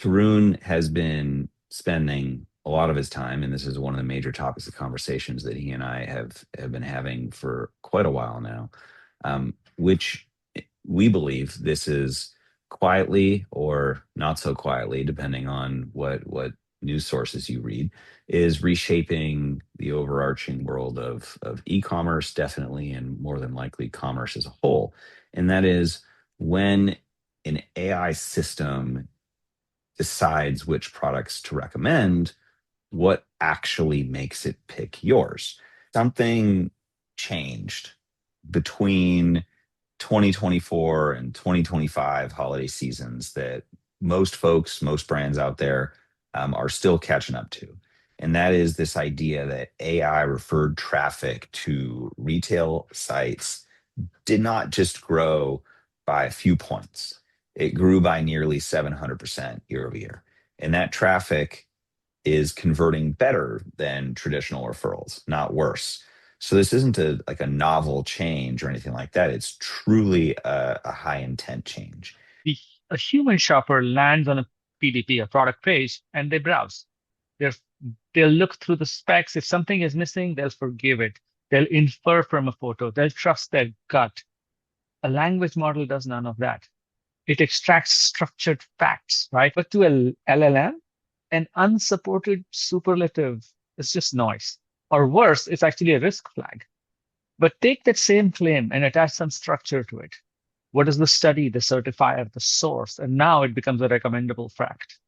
Tarun has been spending a lot of his time, and this is one of the major topics of conversations that he and I have been having for quite a while now, which we believe this is quietly or not so quietly, depending on what news sources you read, is reshaping the overarching world of e-commerce, definitely, and more than likely commerce as a whole. And that is when an AI system decides which products to recommend, what actually makes it pick yours. Something changed between 2024 and 2025 holiday seasons that most folks, most brands out there are still catching up to. And that is this idea that AI referred traffic to retail sites did not just grow by a few points. It grew by nearly 700% year over year. And that traffic is converting better than traditional referrals, not worse. So this isn't like a novel change or anything like that. It's truly a high intent change. The, a human shopper lands on a PDP, a product page, and they browse. They're, they'll look through the specs. If something is missing, they'll forgive it. They'll infer from a photo. They'll trust their gut. A language model does none of that. It extracts structured facts, right? But to a LLM, an unsupported superlative is just noise. Or worse, it's actually a risk flag. But take that same claim and attach some structure to it. What is the study, the certifier, the source? And now it becomes a recommendable fact.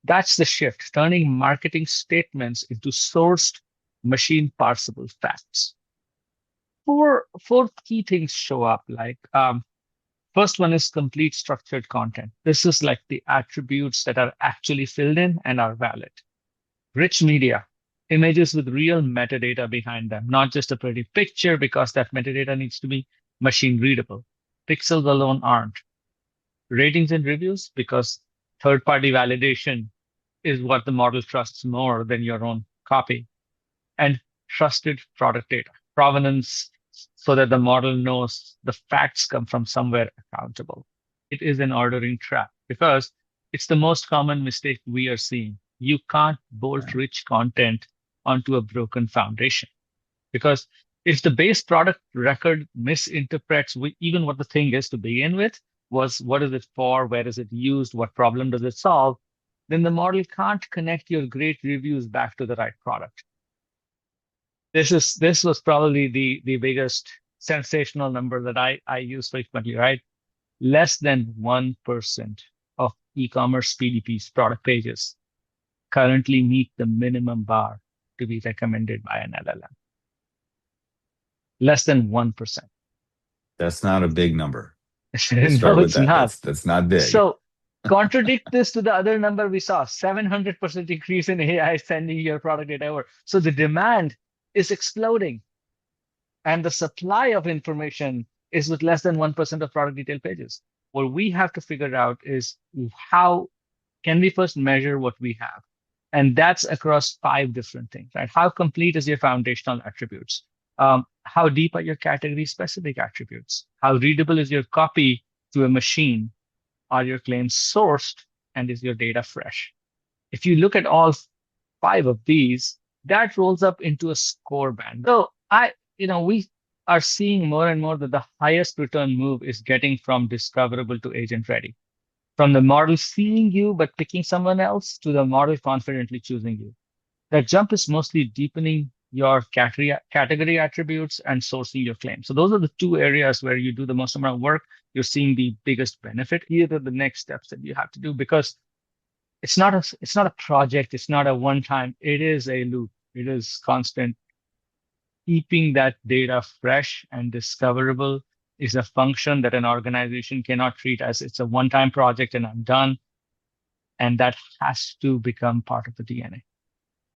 That's the shift, turning marketing statements into sourced, machine parsable facts. Four key things show up. First one is complete structured content. This is like the attributes that are actually filled in and are valid. Rich media, images with real metadata behind them, not just a pretty picture, because that metadata needs to be machine readable. Pixels alone aren't. Ratings and reviews, because third-party validation is what the model trusts more than your own copy. And trusted product data, provenance, so that the model knows the facts come from somewhere accountable. It is an ordering trap because it's the most common mistake we are seeing. You can't bolt rich content onto a broken foundation, because if the base product record misinterprets even what the thing is to begin with, was what is it for, where is it used, what problem does it solve, then the model can't connect your great reviews back to the right product. This was probably the biggest sensational number that I use frequently, right? Less than 1% of e-commerce PDP's product pages currently meet the minimum bar to be recommended by an LLM. Less than 1%. That's not a big number. Let's No, start with it's that. not. That's not big. So contradict this to the other number we saw, 700% increase in AI sending your product data over. So the demand is exploding. And the supply of information is with less than 1% of product detail pages. What we have to figure out is how can we first measure what we have? And that's across 5 different things, right? How complete is your foundational attributes? How deep are your category specific attributes? How readable is your copy to a machine? Are your claims sourced, and is your data fresh? If you look at all 5 of these, that rolls up into a score band. So we are seeing more and more that the highest return move is getting from discoverable to agent ready. From the model seeing you but picking someone else to the model confidently choosing you. That jump is mostly deepening your category attributes and sourcing your claims. So those are the 2 areas where you do the most amount of work. You're seeing the biggest benefit. Here are the next steps that you have to do, because it's not a project. It's not a one-time. It is a loop. It is constant. Keeping that data fresh and discoverable is a function that an organization cannot treat as it's a one-time project and I'm done. And that has to become part of the DNA.